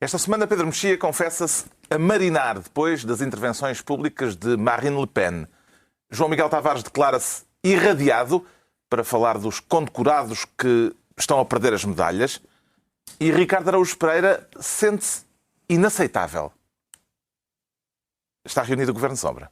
Esta semana, Pedro Mexia confessa-se a marinar depois das intervenções públicas de Marine Le Pen. João Miguel Tavares declara-se irradiado para falar dos condecorados que estão a perder as medalhas. E Ricardo Araújo Pereira sente-se inaceitável. Está reunido o Governo de Sombra.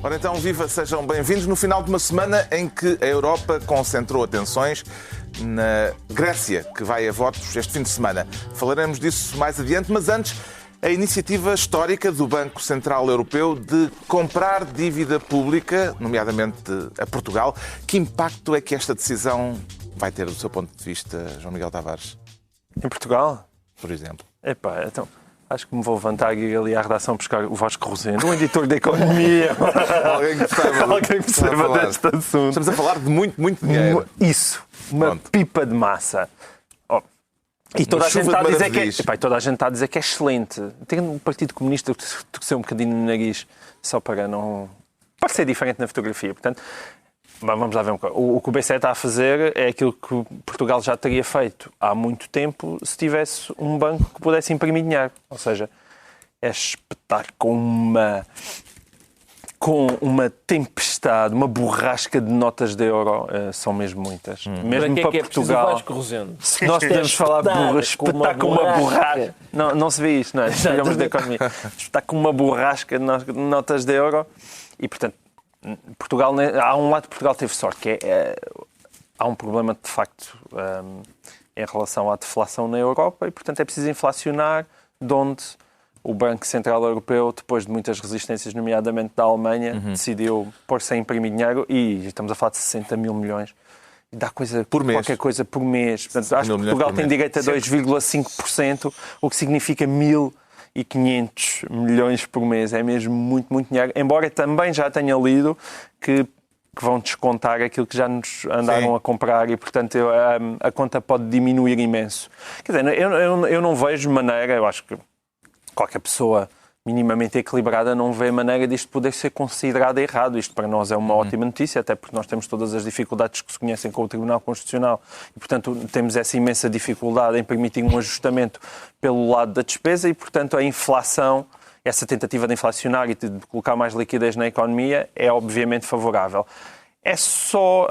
Ora então, viva, sejam bem-vindos no final de uma semana em que a Europa concentrou atenções na Grécia, que vai a votos este fim de semana. Falaremos disso mais adiante, mas antes, a iniciativa histórica do Banco Central Europeu de comprar dívida pública, nomeadamente a Portugal. Que impacto é que esta decisão vai ter do seu ponto de vista, João Miguel Tavares? Em Portugal? Por exemplo. Então... Acho que me vou levantar e ir ali à redação buscar o Vasco Rosendo, um editor de economia. Alguém que perceba deste assunto. Estamos a falar de muito dinheiro. Isso. Uma pipa de massa. E toda a gente está a dizer toda a gente está a dizer que é excelente. Tem um Partido Comunista que torceu um bocadinho no nariz só para não parecer diferente na fotografia. Portanto, vamos lá ver um bocado. O que o BCE está a fazer é aquilo que Portugal já teria feito há muito tempo se tivesse um banco que pudesse imprimir dinheiro. Ou seja, é espetar com uma tempestade, uma borrasca de notas de euro. São mesmo muitas. Mesmo para Portugal. Se nós podemos falar espetar com uma borrasca. Não se vê isto, não é? Digamos da economia. Espetar com uma borrasca de notas de euro e, portanto, Portugal, há um lado que Portugal teve sorte, que há um problema de facto em relação à deflação na Europa e, portanto, é preciso inflacionar, de onde o Banco Central Europeu, depois de muitas resistências, nomeadamente da Alemanha, decidiu pôr-se a imprimir dinheiro e estamos a falar de 60 mil milhões. Dá qualquer coisa por mês. Portanto, acho que Portugal tem direito a 2,5%, o que significa 1.500 milhões por mês. É mesmo muito dinheiro. Embora também já tenha lido que vão descontar aquilo que já nos andaram a comprar e, portanto, a conta pode diminuir imenso. Quer dizer, eu não vejo maneira, eu acho que qualquer pessoa minimamente equilibrada não vê maneira disto poder ser considerado errado. Isto para nós é uma ótima notícia, até porque nós temos todas as dificuldades que se conhecem com o Tribunal Constitucional e, portanto, temos essa imensa dificuldade em permitir um ajustamento pelo lado da despesa e, portanto, a inflação, essa tentativa de inflacionar e de colocar mais liquidez na economia é obviamente favorável. É só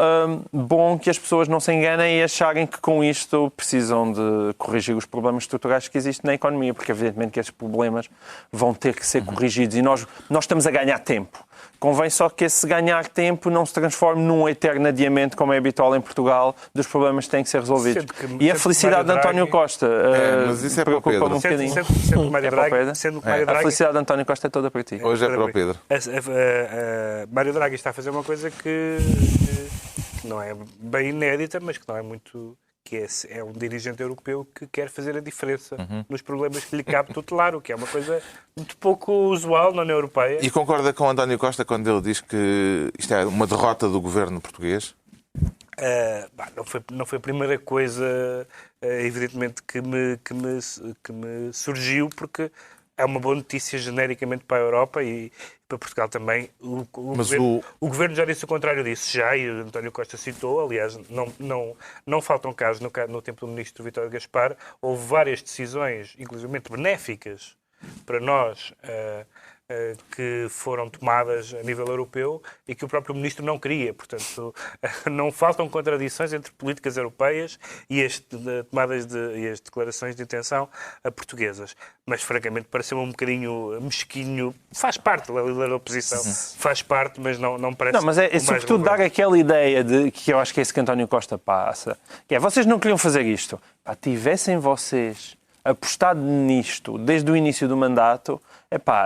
bom que as pessoas não se enganem e acharem que com isto precisam de corrigir os problemas estruturais que existem na economia, porque evidentemente que esses problemas vão ter que ser corrigidos e nós estamos a ganhar tempo. Convém só que esse ganhar tempo não se transforme num eterno adiamento, como é habitual em Portugal, dos problemas que têm que ser resolvidos. E a felicidade de António Costa mas isso é preocupa-me um bocadinho. A felicidade de António Costa é toda para ti. Hoje é para o Pedro. Mário Draghi está a fazer uma coisa que não é bem inédita, mas que não é muito... que é um dirigente europeu que quer fazer a diferença nos problemas que lhe cabe tutelar, o que é uma coisa muito pouco usual na União Europeia. E concorda com António Costa quando ele diz que isto é uma derrota do governo português? Não foi a primeira coisa, evidentemente, que me surgiu, porque é uma boa notícia genericamente para a Europa e para Portugal também. O governo já disse o contrário disso, e o António Costa citou, aliás, não faltam casos no tempo do ministro Vítor Gaspar, houve várias decisões, inclusive benéficas para nós, que foram tomadas a nível europeu e que o próprio ministro não queria. Portanto, não faltam contradições entre políticas europeias e as declarações de intenção portuguesas. Mas, francamente, pareceu um bocadinho mesquinho. Faz parte da líder da oposição, faz parte, mas não parece... Não, mas é sobretudo dar aquela ideia de que eu acho que é isso que António Costa passa. Que é, vocês não queriam fazer isto. Tivessem vocês apostado nisto desde o início do mandato,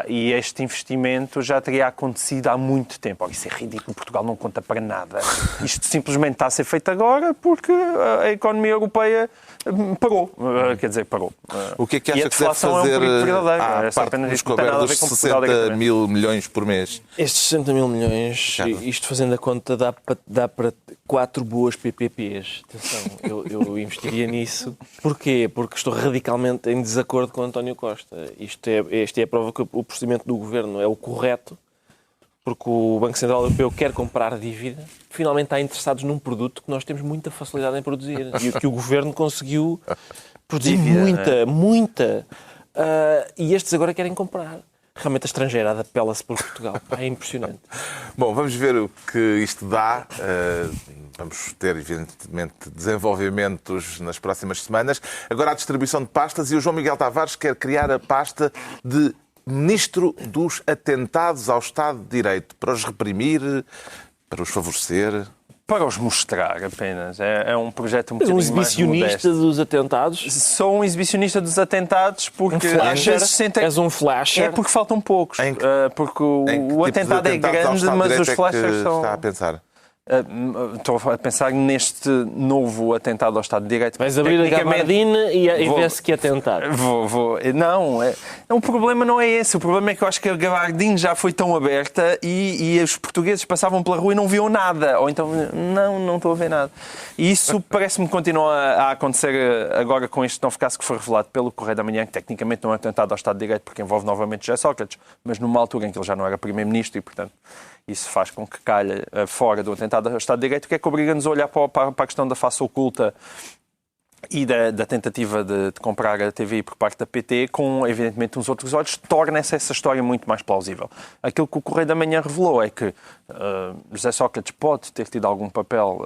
E este investimento já teria acontecido há muito tempo. Isso é ridículo, Portugal não conta para nada. Isto simplesmente está a ser feito agora porque a economia europeia parou. Quer dizer, parou. O que é que acha que deve fazer à parte dos cobertos dos 60 mil milhões por mês? Estes 60 mil milhões, isto fazendo a conta, dá para 4 boas PPPs. Atenção, eu investiria nisso. Porquê? Porque estou radicalmente em desacordo com António Costa. Esta é a prova que o procedimento do Governo é o correto, porque o Banco Central Europeu quer comprar dívida, finalmente está interessados num produto que nós temos muita facilidade em produzir e que o Governo conseguiu produzir muita. E estes agora querem comprar. Realmente a estrangeirada apela-se por Portugal. É impressionante. Bom, vamos ver o que isto dá. Vamos ter, evidentemente, desenvolvimentos nas próximas semanas. Agora a distribuição de pastas e o João Miguel Tavares quer criar a pasta de Ministro dos Atentados ao Estado de Direito, para os reprimir, para os favorecer. Para os mostrar apenas. É um projeto um bocadinho mais modesto. Um exibicionista dos atentados? Sou um exibicionista dos atentados porque às vezes sentem... És um flasher? É porque faltam poucos. Porque o atentado é grande, mas os flashers são... Está a pensar? Estou a pensar neste novo atentado ao Estado de Direito. Vais abrir a gabardina e vê-se que é tentar. Não, o problema não é esse. O problema é que eu acho que a gabardina já foi tão aberta e os portugueses passavam pela rua e não viam nada. Ou então, não estou a ver nada. E isso parece-me que continua a acontecer agora com este novo caso que foi revelado pelo Correio da Manhã, que tecnicamente não é um atentado ao Estado de Direito porque envolve novamente José Sócrates, mas numa altura em que ele já não era Primeiro-Ministro e, portanto, isso faz com que calhe fora do atentado ao Estado de Direito, que é que obriga-nos a olhar para a questão da face oculta e da tentativa de comprar a TVI por parte da PT com, evidentemente, uns outros olhos, torna-se essa história muito mais plausível. Aquilo que o Correio da Manhã revelou é que José Sócrates pode ter tido algum papel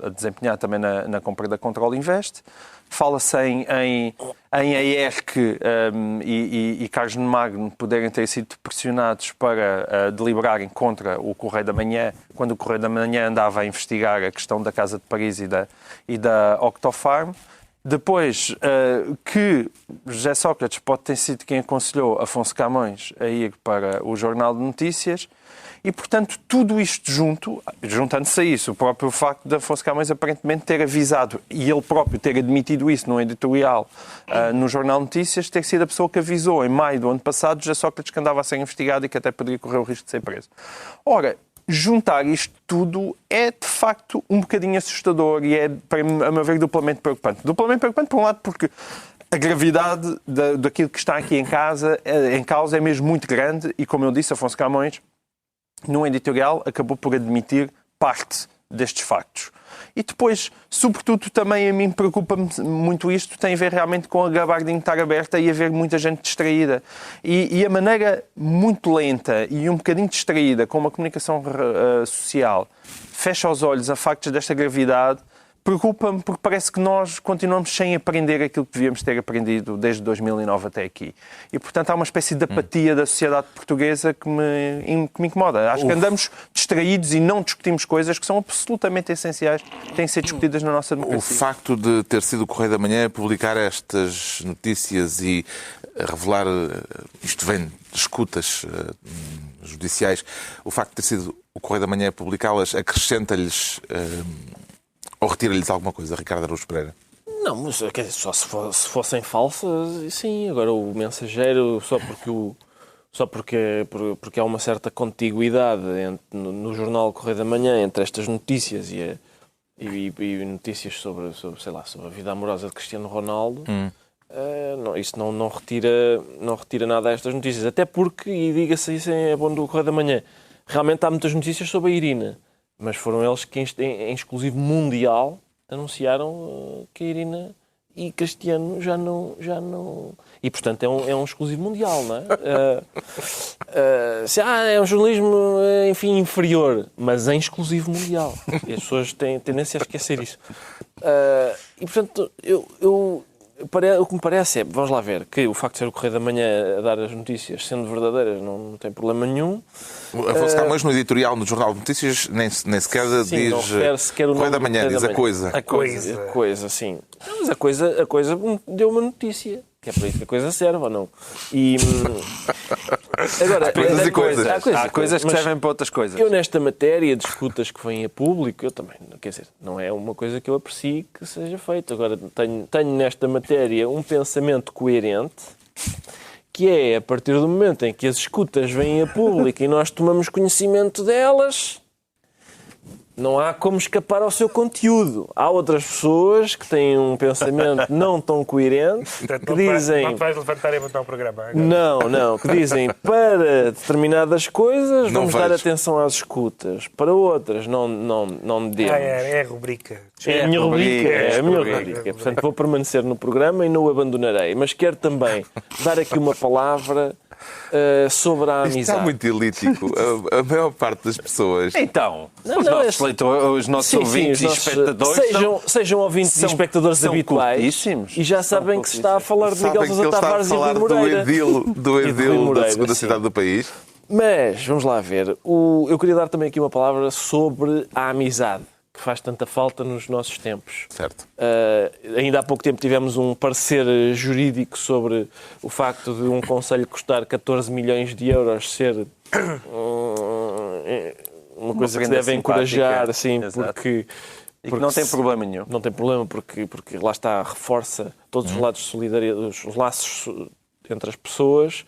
a desempenhar também na compra da Control Invest. Fala-se em AERC e Carlos Magno poderem ter sido pressionados para deliberarem contra o Correio da Manhã, quando o Correio da Manhã andava a investigar a questão da Casa de Paris e da Octofarm. Depois, que José Sócrates pode ter sido quem aconselhou Afonso Camões a ir para o Jornal de Notícias. E, portanto, tudo isto juntando-se a isso, o próprio facto de Afonso Camões aparentemente ter avisado e ele próprio ter admitido isso num editorial no Jornal de Notícias, ter sido a pessoa que avisou em maio do ano passado José Sócrates que andava a ser investigado e que até poderia correr o risco de ser preso. Ora, juntar isto tudo é, de facto, um bocadinho assustador e é, a meu ver, duplamente preocupante. Duplamente preocupante, por um lado, porque a gravidade daquilo que está aqui em causa é mesmo muito grande e, como eu disse, Afonso Camões, num editorial, acabou por admitir parte destes factos. E depois, sobretudo, também a mim preocupa-me muito isto, tem a ver realmente com a gabardina estar aberta e haver muita gente distraída. E a maneira muito lenta e um bocadinho distraída como a comunicação social fecha os olhos a factos desta gravidade, preocupa-me porque parece que nós continuamos sem aprender aquilo que devíamos ter aprendido desde 2009 até aqui. E, portanto, há uma espécie de apatia da sociedade portuguesa que me incomoda. Acho que andamos distraídos e não discutimos coisas que são absolutamente essenciais, que têm de ser discutidas na nossa democracia. O facto de ter sido o Correio da Manhã publicar estas notícias e revelar, isto vem de escutas judiciais, o facto de ter sido o Correio da Manhã publicá-las acrescenta-lhes... ou retira-lhes alguma coisa, Ricardo Araújo Pereira? Não, mas quer dizer, só se fossem falsas, sim. Agora o Mensageiro, só porque há uma certa contiguidade no jornal Correio da Manhã entre estas notícias e notícias sobre a vida amorosa de Cristiano Ronaldo, isso não retira nada a estas notícias. Até porque, e diga-se isso, é bom do Correio da Manhã, realmente há muitas notícias sobre a Irina. Mas foram eles que, em exclusivo mundial, anunciaram que a Irina e Cristiano já não... E, portanto, é um exclusivo mundial, não é? É um jornalismo, enfim, inferior, mas em exclusivo mundial. E as pessoas têm tendência a esquecer isso. E, portanto, o que me parece é, vamos lá ver, que o facto de ser o Correio da Manhã a dar as notícias sendo verdadeiras não tem problema nenhum. Afonso Camões, no editorial no Jornal de Notícias, nem sequer diz não refere sequer o Correio da Manhã, diz a coisa. A coisa, sim. Mas a coisa deu uma notícia. que é para isso que a coisa serve ou não. E agora, há coisas que servem para outras coisas. Eu nesta matéria de escutas que vêm a público, eu também, quer dizer, não é uma coisa que eu aprecie que seja feito. Agora, tenho nesta matéria um pensamento coerente, que é, a partir do momento em que as escutas vêm a público e nós tomamos conhecimento delas, não há como escapar ao seu conteúdo. Há outras pessoas que têm um pensamento não tão coerente, que dizem... Não te vais levantar e botar o programa agora. Não, que dizem, para determinadas coisas vamos dar atenção às escutas, para outras não devemos. É a rubrica. É a minha rubrica. Portanto, vou permanecer no programa e não o abandonarei. Mas quero também dar aqui uma palavra sobre a amizade. Isto está muito elítico. A maior parte das pessoas... Então, os nossos ouvintes e espectadores sejam ouvintes e espectadores habituais e já sabem que se está a falar de Miguel Sousa Tavares e Rui Moreira. Do edil da segunda cidade do país. Mas, vamos lá ver, eu queria dar também aqui uma palavra sobre a amizade, que faz tanta falta nos nossos tempos. Certo. Ainda há pouco tempo tivemos um parecer jurídico sobre o facto de um conselho custar 14 milhões de euros ser uma coisa que se deve encorajar, assim, porque não tem problema nenhum. Não tem problema, porque lá está, reforça todos os lados de solidariedade, os laços entre as pessoas.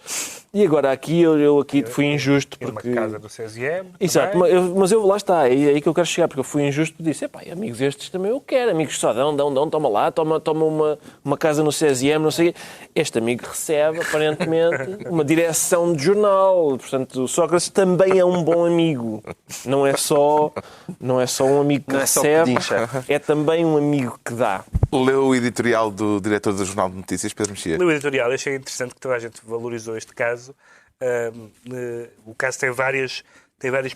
E agora aqui eu fui injusto porque... Uma casa do CSM. Exato, mas eu lá está, é aí que eu quero chegar, porque eu fui injusto e disse, amigos estes também eu quero, amigos só dão, toma lá, toma uma casa no CSM, não sei o quê. Este amigo recebe, aparentemente, uma direção de jornal, portanto, Sócrates também é um bom amigo. Não é só um amigo que recebe, é também um amigo que dá. Leu o editorial do diretor do Jornal de Notícias, Pedro Mexia? Leu o editorial, achei interessante que toda a gente valorizou este caso. O caso tem várias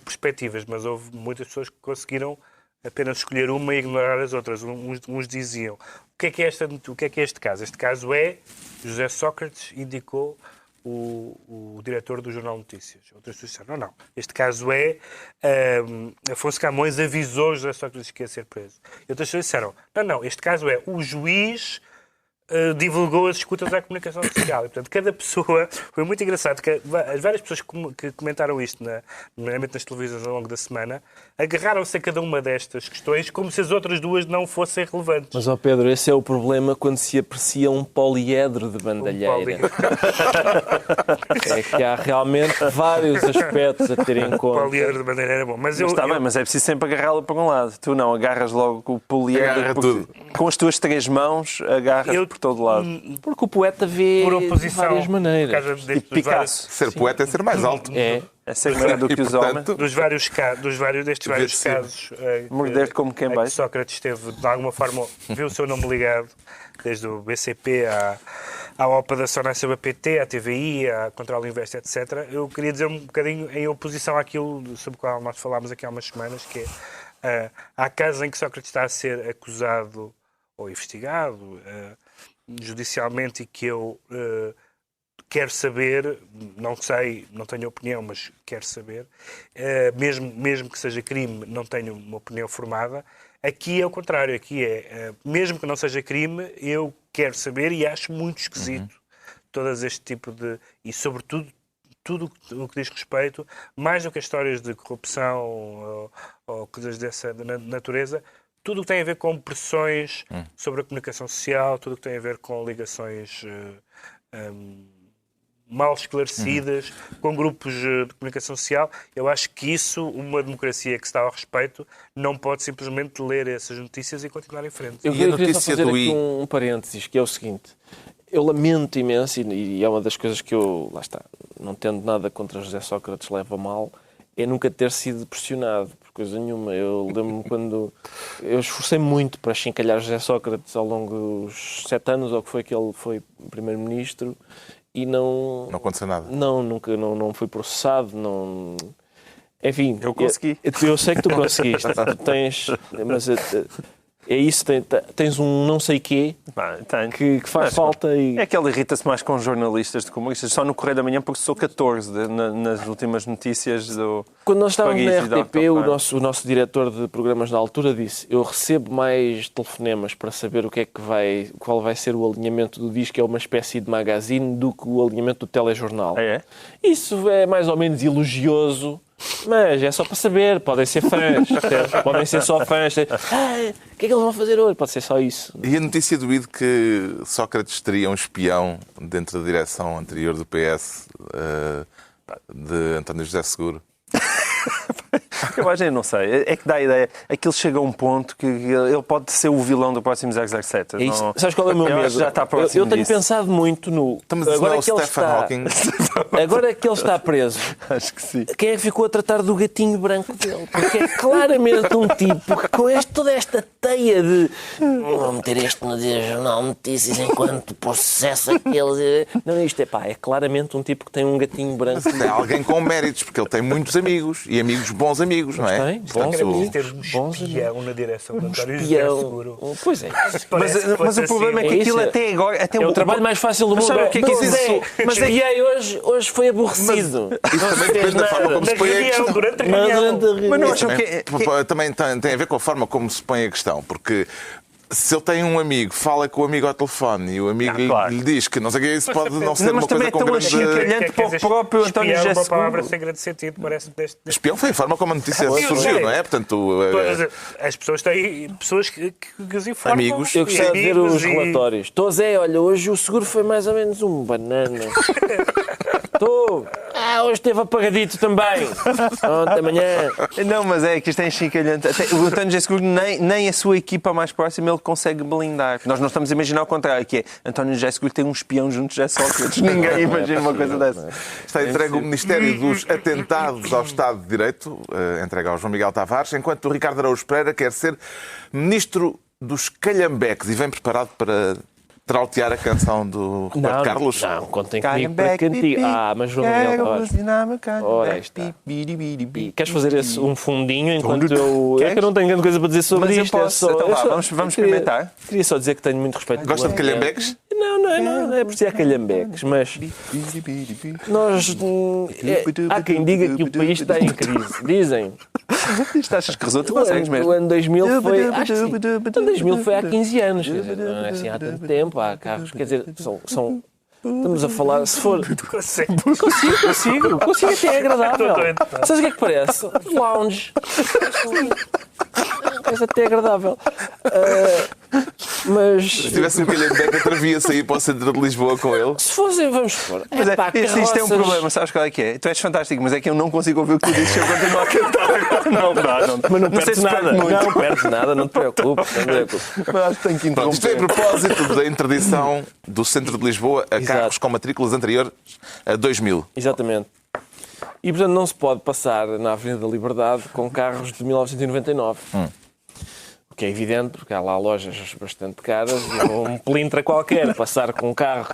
perspectivas, mas houve muitas pessoas que conseguiram apenas escolher uma e ignorar as outras. Uns diziam, o que é este caso? Este caso é José Sócrates indicou o diretor do Jornal de Notícias. Outras pessoas disseram, não. Este caso é Afonso Camões avisou José Sócrates que ia ser preso. E outras pessoas disseram, não. Este caso é o juiz divulgou as escutas à comunicação social. E, portanto, cada pessoa... Foi muito engraçado que as várias pessoas que comentaram isto, nomeadamente nas televisões ao longo da semana, agarraram-se a cada uma destas questões como se as outras duas não fossem relevantes. Mas, Pedro, esse é o problema quando se aprecia um poliedro de bandalheira. É que há realmente vários aspectos a ter em conta. O poliedro de bandalheira é bom. Mas está bem, mas é preciso sempre agarrá-lo para um lado. Tu não, agarras logo o poliedro. Com as tuas 3 mãos, agarras por todo lado. Porque o poeta vê de várias maneiras. Tipo Picasso. Ser poeta é ser mais alto. É ser melhor do que os homens. Destes vários casos como quem vai. Sócrates teve, de alguma forma, viu o seu nome ligado, desde o BCP à OPA da Sonessa PT, à TVI, à Control Invest, etc. Eu queria dizer um bocadinho em oposição àquilo sobre o qual nós falámos aqui há umas semanas, que é há casos em que Sócrates está a ser acusado ou investigado judicialmente e que eu quero saber, não sei, não tenho opinião, mas quero saber, mesmo que seja crime, não tenho uma opinião formada. Aqui é o contrário, aqui mesmo que não seja crime, eu quero saber e acho muito esquisito todas este tipo de... E sobretudo tudo o que diz respeito, mais do que as histórias de corrupção ou coisas dessa natureza, tudo o que tem a ver com pressões sobre a comunicação social, tudo o que tem a ver com ligações mal esclarecidas, com grupos de comunicação social. Eu acho que isso, uma democracia que está ao respeito, não pode simplesmente ler essas notícias e continuar em frente. Eu queria só fazer aqui um parênteses, que é o seguinte. Eu lamento imenso, e é uma das coisas que eu, lá está, não tendo nada contra José Sócrates, leva mal, é nunca ter sido pressionado por coisa nenhuma. Eu lembro-me quando... Eu esforcei muito para chincalhar José Sócrates ao longo dos 7 anos, ou que foi que ele foi primeiro-ministro, e não... Não aconteceu nada? Não, nunca, não fui processado, não... Enfim... Eu consegui. Eu sei que tu conseguiste. Tu tens... Mas É isso, tens um não sei quê que faz falta. É que ele irrita-se mais com jornalistas do que comunistas. Só no Correio da Manhã, porque sou 14 nas últimas notícias do... Quando nós estávamos na RTP, o nosso diretor de programas na altura disse: eu recebo mais telefonemas para saber qual vai ser o alinhamento do disco, que é uma espécie de magazine, do que o alinhamento do telejornal. É? Isso é mais ou menos elogioso, mas é só para saber. Podem ser fãs, podem ser só fãs. O que é que eles vão fazer hoje? Pode ser só isso. E a notícia do ID que Sócrates teria um espião dentro da direção anterior do PS, de António José Seguro? Eu não sei. É que dá a ideia. Aquilo chega a um ponto que ele pode ser o vilão do próximo 007. É isso. Sabes qual é o meu medo? Já está próximo eu tenho pensado muito no... Agora que ele está preso, acho que sim. Quem é que ficou a tratar do gatinho branco dele? Porque é claramente um tipo que com toda esta teia de vou meter este no Jornal Notícias enquanto processo aquele... Não, isto é claramente um tipo que tem um gatinho branco. É alguém com méritos, porque ele tem muitos amigos e amigos, bons amigos, não é? Tem, bons amigos. Ter um espião na direção do António José Seguro. Pois é. Mas o problema é que aquilo até agora... É o trabalho mais fácil do mundo. Sabe o que é que isso? Mas espiei hoje foi aborrecido. Isso também depende da forma como se põe a questão. Durante a reunião. Mas não acham que... Também tem a ver com a forma como se põe a questão, porque... Se ele tem um amigo, fala com o amigo ao telefone e o amigo lhe diz que não sei o que, isso pode não ser uma coisa com grande... Mas para o próprio António José Seguro. Uma palavra sem grande sentido, parece-me deste... Espião foi a forma como a notícia surgiu, não é? Portanto... As pessoas têm pessoas que os informam. Amigos. Eu gostava de ver os relatórios. Estou, Zé, olha, hoje o seguro foi mais ou menos um banana. Estou... hoje esteve apagadito também. Ontem amanhã. Não, mas é que isto é enchincalhante. O António José Seguro, nem a sua equipa mais próxima, ele consegue blindar. Nós não estamos a imaginar o contrário, que é António José Seguro tem um espião junto de José Sócrates. Ninguém imagina uma coisa dessa. Está entregue o Ministério dos Atentados ao Estado de Direito, entregue ao João Miguel Tavares, enquanto o Ricardo Araújo Pereira quer ser Ministro dos Calhambeques e vem preparado para trautear a canção do Roberto Carlos. Não, contem comigo para cantigo. Mas João Miguel Tavares. Ora, está. Queres fazer um fundinho enquanto eu... É que eu não tenho grande coisa para dizer sobre isto. Vamos experimentar. Queria só dizer que tenho muito respeito. Gosta de calhambeques? Não é por ser calhambeques, mas há quem diga que o país está em crise. Dizem. Isto achas que resulta? Consegues mesmo? O ano 2000 foi... Acho que sim. O ano 2000 foi há 15 anos. Quer dizer, não é assim há tanto tempo. Há carros, quer dizer, são estamos a falar, se for... Consigo, até é agradável. Sabes o que é que parece? Lounge. Parece até agradável. Mas... Se tivesse um calhambeque, atravia-se aí para o centro de Lisboa com ele. Se fossem, vamos supor. Mas isto é um problema, sabes qual é que é? Tu és fantástico, mas é que eu não consigo ouvir o que tu dizes se eu continuo a cantar. Não dá. Mas não perdes nada. Não perdes nada, não te preocupes. Mas acho que tenho que interromper. Isto é a propósito da interdição do centro de Lisboa a carros com matrículas anteriores a 2000. Exatamente. E, portanto, não se pode passar na Avenida da Liberdade com carros de 1999. O que é evidente, porque há lá lojas bastante caras e um pelintra qualquer passar com um carro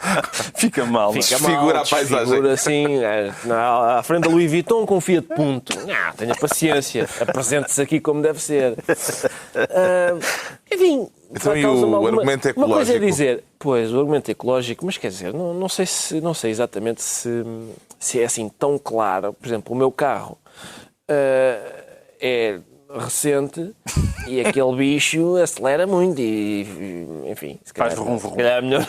fica mal. Desfigura a paisagem. Desfigura assim, à frente da Louis Vuitton com Fiat Punto. Tenha paciência, apresente-se aqui como deve ser. Enfim... Então, o argumento ecológico? Uma coisa é dizer, pois, o argumento ecológico, mas quer dizer, não sei exatamente se é assim tão claro. Por exemplo, o meu carro é recente e aquele bicho acelera muito e, enfim, se calhar, faz se calhar é melhor...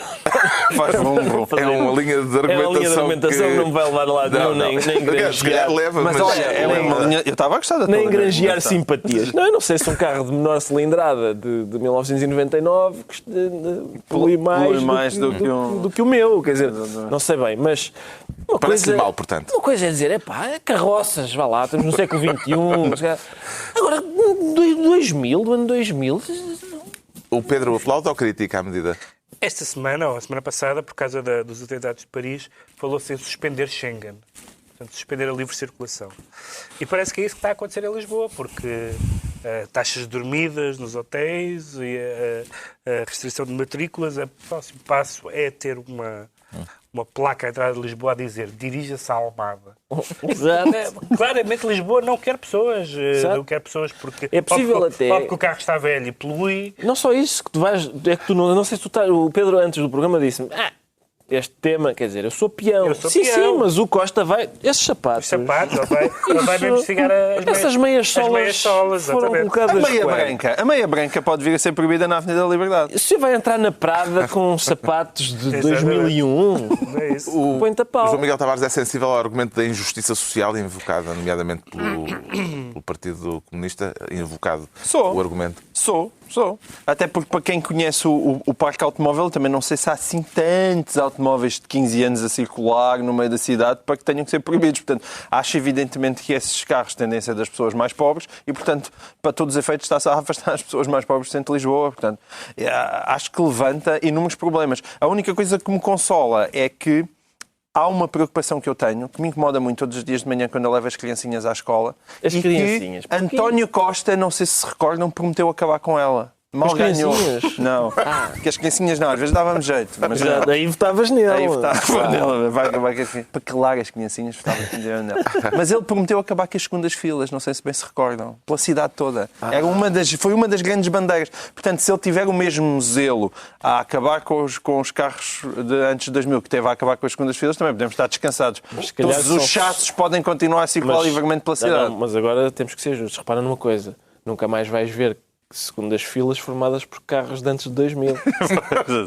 Faz rum. É uma linha de argumentação. É uma linha de argumentação que não me vai levar a lado nenhum, nem granjear. Mas olha, é uma linha... Eu estava a gostar da tua nem granjear simpatias. Eu não sei se um carro de menor cilindrada de 1999 polui mais do que o meu. Quer dizer, não sei bem, mas... Parece-lhe mal, portanto. Uma coisa é dizer, carroças, vá lá, estamos no século XXI. Agora, do ano 2000... O Pedro aplaude ou critica a medida? Esta semana, ou a semana passada, por causa dos atentados de Paris, falou-se em suspender Schengen. Portanto, suspender a livre circulação. E parece que é isso que está a acontecer em Lisboa, porque taxas dormidas nos hotéis e a restrição de matrículas, o próximo passo é ter uma uma placa à entrada de Lisboa a dizer dirija-se à Almada. Exato. Claramente Lisboa não quer pessoas. Não quer pessoas porque é possível até. Porque o carro está velho e polui. Não só isso, que tu vais. É que tu não sei se tu estás. O Pedro, antes do programa, disse-me. Este tema, quer dizer, eu sou peão. Sim, mas o Costa vai... Esses sapatos... Ele vai mesmo investigar essas meias solas foram colocadas... A meia branca pode vir a ser proibida na Avenida da Liberdade. Se vai entrar na Prada com sapatos de 2001, põe-te a pau. O João Miguel Tavares é sensível ao argumento da injustiça social invocada, nomeadamente pelo Partido Comunista, invocado o argumento. Sou. Até porque, para quem conhece o parque automóvel, também não sei se há assim tantos automóveis de 15 anos a circular no meio da cidade para que tenham que ser proibidos. Portanto, acho evidentemente que esses carros tendem a ser das pessoas mais pobres e, portanto, para todos os efeitos, está-se a afastar as pessoas mais pobres do centro de Lisboa. Portanto, acho que levanta inúmeros problemas. A única coisa que me consola é que há uma preocupação que eu tenho, que me incomoda muito todos os dias de manhã quando eu levo as criancinhas à escola. As criancinhas? Que António Costa, não sei se recordam, prometeu acabar com ela. Mal ganhou. Não. Que as criancinhas não, às vezes dávamos jeito. Mas daí votavas nela. Aí votava nela. Para calar as criancinhas, votava nela. Mas ele prometeu acabar com as segundas filas, não sei se bem se recordam. Pela cidade toda. Foi uma das grandes bandeiras. Portanto, se ele tiver o mesmo zelo a acabar com os carros de antes de 2000 que teve a acabar com as segundas filas, também podemos estar descansados. Todos os chassos podem continuar a circular livremente pela cidade. Mas agora temos que ser justos. Repara numa coisa. Nunca mais vais ver segundas filas formadas por carros de antes de 2000.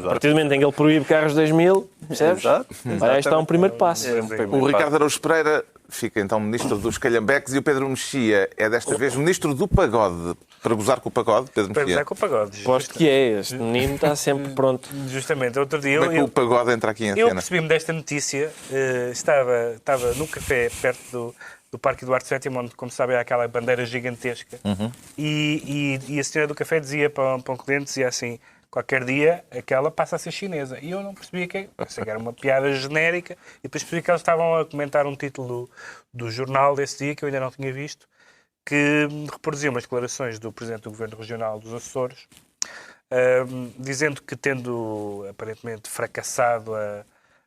A partir do momento em que ele proíbe carros de 2000, percebes? Aí está um primeiro passo. O Ricardo Araújo Pereira fica então ministro dos calhambeques e o Pedro Mexia é desta vez ministro do pagode. Para gozar com o pagode, Pedro Mexia? Para gozar com o pagode. Aposto que é. Este menino está sempre pronto. Justamente. Outro dia... Como é que o pagode entra aqui em cena? Eu percebi-me desta notícia. Estava num café perto do Parque Eduardo VII, onde, como sabem, há aquela bandeira gigantesca. E a senhora do café dizia para um cliente, dizia assim, qualquer dia aquela passa a ser chinesa. E eu não percebia que era uma piada genérica. E depois percebi que eles estavam a comentar um título do jornal desse dia, que eu ainda não tinha visto, que reproduzia umas declarações do Presidente do Governo Regional dos Açores, dizendo que, tendo aparentemente fracassado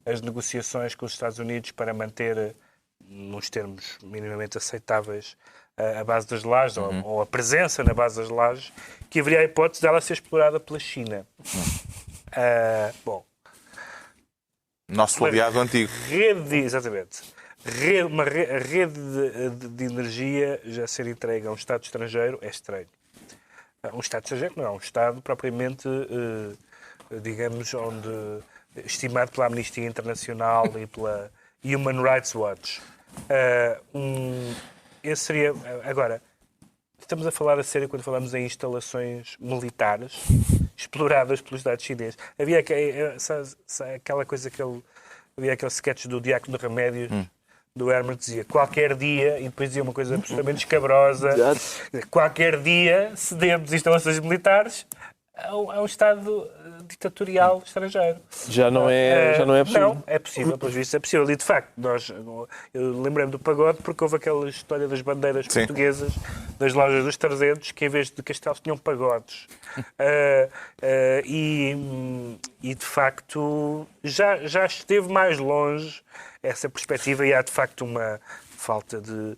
as negociações com os Estados Unidos para manter, nos termos minimamente aceitáveis, a base das lajes, ou a presença na base das lajes, que haveria a hipótese dela ser explorada pela China. Nosso aliado antigo. Exatamente. A rede de energia já ser entregue a um Estado estrangeiro é estranho. Um Estado estrangeiro não é um Estado propriamente, digamos, estimado pela Amnistia Internacional e pela Human Rights Watch. Esse seria... Agora, estamos a falar a sério quando falamos em instalações militares exploradas pelos Estados chineses. Havia aquela coisa havia aquele sketch do Diácono de Remédios, do Herman, que dizia qualquer dia, e depois dizia uma coisa absolutamente escabrosa, qualquer dia cedemos instalações militares a um Estado ditatorial estrangeiro. Já não é possível. Não, é possível, pelos vistos é possível. E de facto, eu lembrei-me do pagode porque houve aquela história das bandeiras portuguesas, das lojas dos 300, que em vez de castelos tinham pagodes. E de facto já esteve mais longe essa perspectiva e há de facto uma falta de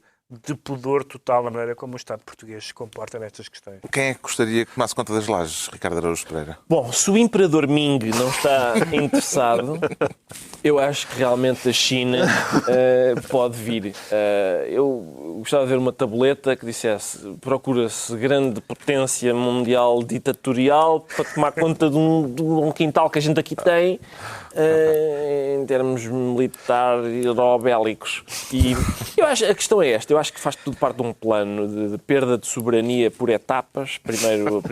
pudor total na maneira como o Estado português se comporta nestas questões. Quem é que gostaria que tomasse conta das lajes, Ricardo Araújo Pereira? Bom, se o Imperador Ming não está interessado, eu acho que realmente a China pode vir. Eu gostava de ver uma tabuleta que dissesse procura-se grande potência mundial ditatorial para tomar conta de um quintal que a gente aqui tem em termos militar-bélicos. E eu acho, a questão é esta, eu acho que faz tudo parte de um plano de perda de soberania por etapas. Primeiro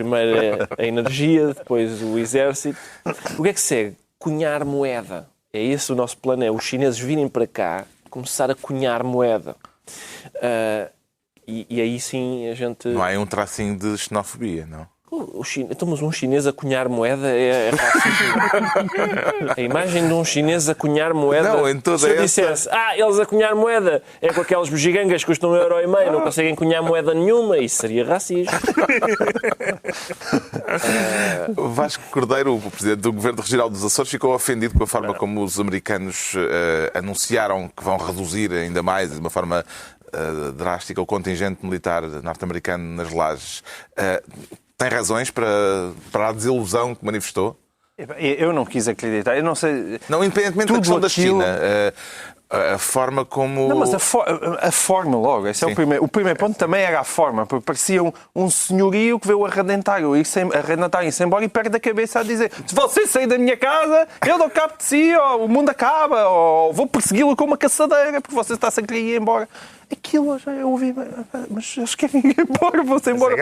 a energia, depois o exército. O que é que segue? Cunhar moeda. É esse o nosso plano, é os chineses virem para cá, começar a cunhar moeda. E aí sim a gente... Não há um tracinho de xenofobia, não? Estamos um chinês a cunhar moeda é racismo. A imagem de um chinês a cunhar moeda. Não, em toda se eu dissesse, eles a cunhar moeda é com aquelas bugigangas que custam €1,50, não conseguem cunhar moeda nenhuma, isso seria racismo. Vasco Cordeiro, o presidente do Governo Regional dos Açores, ficou ofendido com a forma como os americanos anunciaram que vão reduzir ainda mais, de uma forma drástica, o contingente militar norte-americano nas Lajes. Tem razões para a desilusão que manifestou? Eu não quis acreditar. Eu não sei. Não, independentemente da questão da China. A forma como... Não, mas a forma logo. Esse é o primeiro ponto também era a forma. Porque parecia um senhorio que veio arredentar-se embora e perde a cabeça a dizer: se você sair da minha casa, eu dou cabo de si, ou o mundo acaba, ou vou persegui-lo com uma caçadeira porque você está-se a querer ir embora. Aquilo já eu ouvi, mas eles querem ir embora, vão-se embora.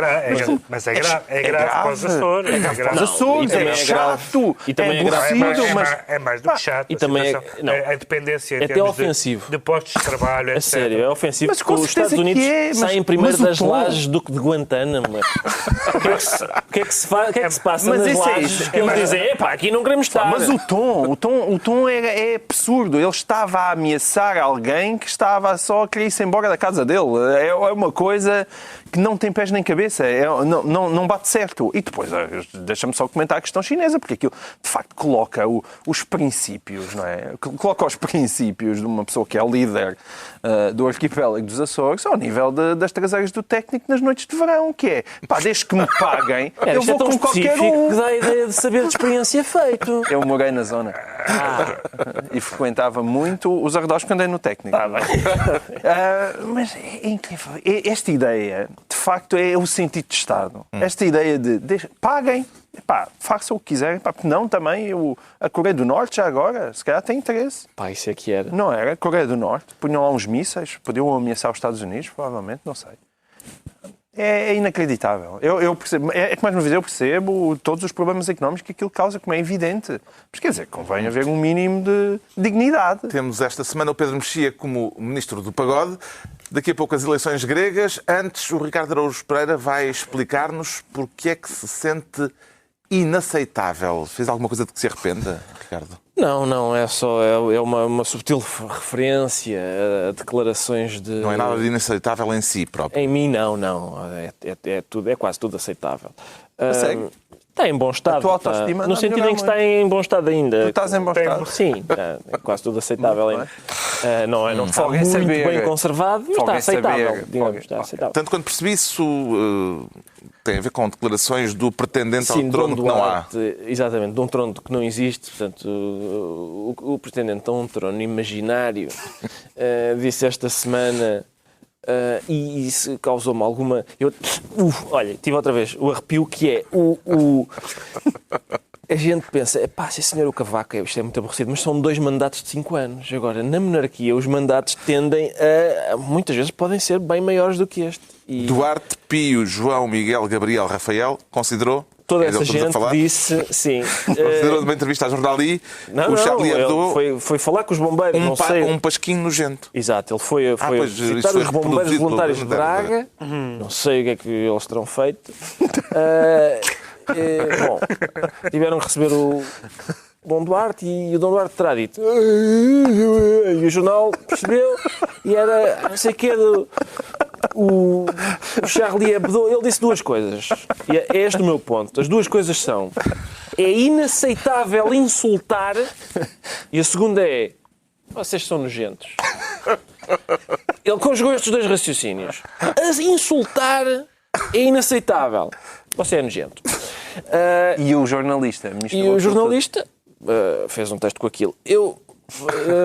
Mas é grave para os Açores. É grave para os Açores, é chato, é aborrecido, mas... É mais do que chato. E também a dependência em até termos ofensivo. de postos de trabalho, etc. A sério, é ofensivo mas porque os Estados Unidos saem primeiro das lajes do que de Guantánamo. O que é que se passa nas lajes? Eles dizem, aqui não queremos estar. Mas o tom é absurdo. Ele estava a ameaçar alguém que estava só a querer ir embora da casa dele. É uma coisa que não tem pés nem cabeça. Não bate certo. E depois, deixa-me só comentar a questão chinesa, porque aquilo, de facto, coloca os princípios, não é? Coloca os princípios de uma pessoa que é líder do arquipélago dos Açores ao nível das traseiras do técnico nas noites de verão, que é, desde que me paguem, eu vou com qualquer um. Que dá a ideia de saber de experiência feito. Eu morei na zona. E frequentava muito os arredores quando andei no técnico. Mas é incrível. Esta ideia, de facto, é o sentido de Estado. Esta ideia de paguem, façam o que quiserem. Porque não, também a Coreia do Norte, já agora, se calhar tem interesse. Isso é que era. Não era? A Coreia do Norte. Punham lá uns mísseis, podiam ameaçar os Estados Unidos, provavelmente, não sei. É inacreditável. Eu percebo, é que mais uma vez eu percebo todos os problemas económicos que aquilo causa, como é evidente. Mas quer dizer, convém haver um mínimo de dignidade. Temos esta semana o Pedro Mexia como Ministro do Pagode. Daqui a pouco as eleições gregas. Antes, o Ricardo Araújo Pereira vai explicar-nos porque é que se sente inaceitável. Fez alguma coisa de que se arrependa, Ricardo? Não, é só uma subtil referência a declarações de... Não é nada de inaceitável em si próprio? Em mim, não. É quase tudo aceitável. Está em bom estado. A tua autoestima no sentido em que está em bom estado ainda. Tu estás em bom estado? Sim, é quase tudo aceitável ainda. Não está muito bem conservado, mas está aceitável. Está aceitável. Tanto quanto percebi, isso tem a ver com declarações do pretendente ao trono que não há. Exatamente, de um trono que não existe. Portanto, o pretendente a um trono imaginário disse esta semana... e isso causou-me alguma... olha, tive outra vez o arrepio que é a gente pensa, sim senhor, o Cavaco, isto é muito aborrecido, mas são 2 mandatos de 5 anos. Agora, na monarquia, os mandatos tendem muitas vezes podem ser bem maiores do que este. Duarte, Pio, João, Miguel, Gabriel, Rafael, considerou? Toda essa gente disse, sim. Considerou numa entrevista à Jornal I, o Charlie Hebdo... Foi falar com os bombeiros, não sei... Um pasquinho nojento. Exato, ele foi visitar os bombeiros voluntários de Braga, não sei o que é que eles terão feito. Bom, tiveram que receber o Dom Duarte e o Dom Duarte terá dito... E o jornal percebeu e era, não sei o que, o Charlie Hebdo, ele disse 2 coisas. E é este o meu ponto. As 2 coisas são: é inaceitável insultar, e a segunda é: vocês são nojentos. Ele conjugou estes 2 raciocínios. Insultar é inaceitável. Você é nojento. E o jornalista? Fez um texto com aquilo. Eu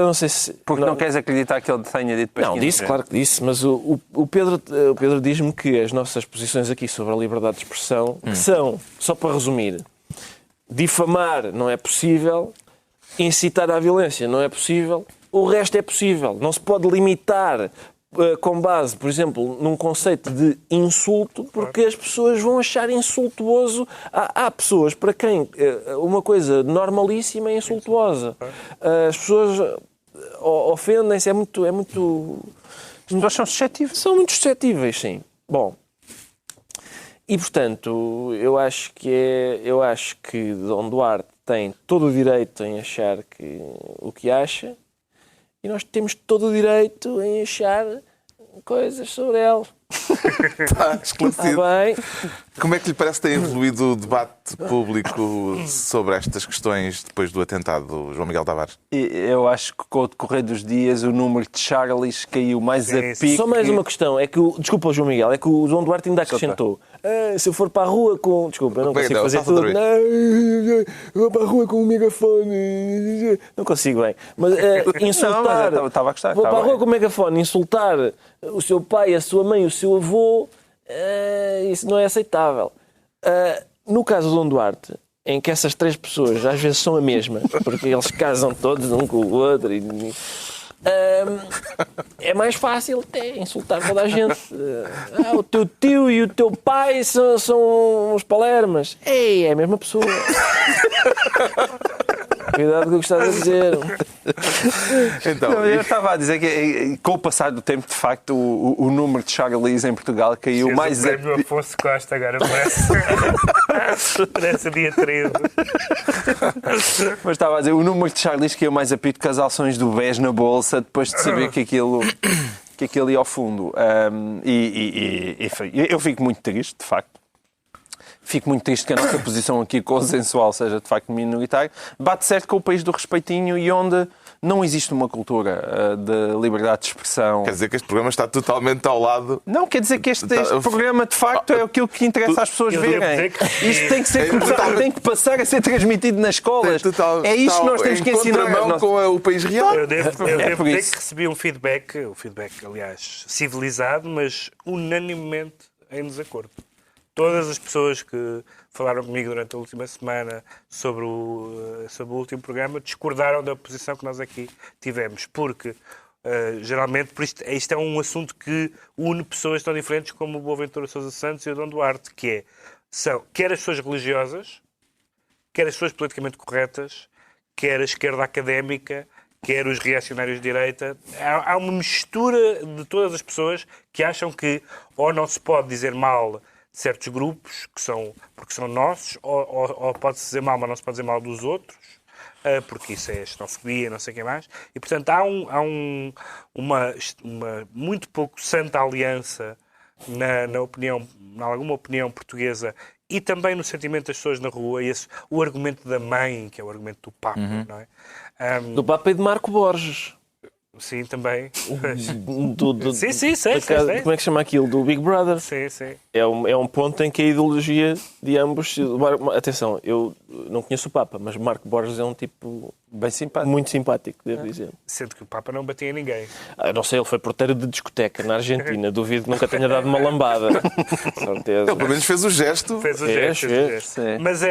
não sei se... Porque não queres acreditar que ele tenha dito para Não, disse, claro que disse, mas o Pedro diz-me que as nossas posições aqui sobre a liberdade de expressão, que são, só para resumir, difamar não é possível, incitar à violência não é possível, o resto é possível. Não se pode limitar com base, por exemplo, num conceito de insulto, porque as pessoas vão achar insultuoso. Há pessoas para quem uma coisa normalíssima é insultuosa. As pessoas ofendem-se, é muito... As pessoas são suscetíveis? São muito suscetíveis, sim. Bom, E, portanto, eu acho que Dom Duarte tem todo o direito em achar o que acha e nós temos todo o direito em achar coisas sobre ele. Está esclarecido. Está bem. Como é que lhe parece que tem evoluído o debate público sobre estas questões depois do atentado, João Miguel Tavares? Eu acho que com o decorrer dos dias o número de Charlies caiu mais a pique. Só mais uma questão, desculpa, João Miguel, é que o João Duarte ainda acrescentou. Se eu for para a rua com... Desculpa, eu não consigo fazer tudo. Não, vou para a rua com um megafone. Não consigo bem. Mas insultar... Não, mas estava a gostar. Vou para a rua com o megafone, insultar o seu pai, a sua mãe, o seu avô, isso não é aceitável. No caso do Dom Duarte, em que essas três pessoas às vezes são a mesma, porque eles casam todos um com o outro, é mais fácil até insultar toda a gente. O teu tio e o teu pai são uns palermas. Ei, é a mesma pessoa. Cuidado com o que estás a dizer. Então, eu estava a dizer que com o passar do tempo, de facto, o número de Charlies em Portugal caiu mais a pique. O Afonso Costa agora parece dia 13. Mas estava a dizer, o número de Charlies caiu mais a pique que as ações do BES na Bolsa, depois de saber que aquilo ia ao fundo. Eu fico muito triste, de facto. Fico muito triste que a nossa posição aqui consensual seja, de facto, minoritária. Bate certo com o país do respeitinho e onde não existe uma cultura de liberdade de expressão. Quer dizer que este programa está totalmente ao lado... Não, quer dizer que este programa, de facto, é aquilo que interessa às pessoas verem. Isto tem que ser tem que passar a ser transmitido nas escolas. É isto que nós temos que ensinar. Com o país real. Eu devo dizer que recebi um feedback, aliás, civilizado, mas unanimemente em desacordo. Todas as pessoas que falaram comigo durante a última semana sobre o último programa discordaram da posição que nós aqui tivemos, porque geralmente isto é um assunto que une pessoas tão diferentes como o Boaventura Sousa Santos e o Dom Duarte, que são quer as pessoas religiosas, quer as pessoas politicamente corretas, quer a esquerda académica, quer os reacionários de direita. Há uma mistura de todas as pessoas que acham que ou não se pode dizer mal certos grupos porque são nossos, ou pode-se dizer mal, mas não se pode dizer mal dos outros, porque isso é xenofobia, não sei o que mais. E, portanto, há uma muito pouco santa aliança na alguma opinião portuguesa e também no sentimento das pessoas na rua. O argumento da mãe, que é o argumento do Papa, não é? Do Papa e de Marco Borges. Sim, também. Sim, sei. Como é que chama aquilo? Do Big Brother. Sim. É um ponto em que a ideologia de ambos... Atenção, eu não conheço o Papa, mas Marco Borges é um tipo bem simpático. Muito simpático, devo dizer. Sendo que o Papa não batia em ninguém. Não sei, ele foi porteiro de discoteca na Argentina. Duvido que nunca tenha dado uma lambada. Ele pelo menos fez o gesto. Fez o gesto. Mas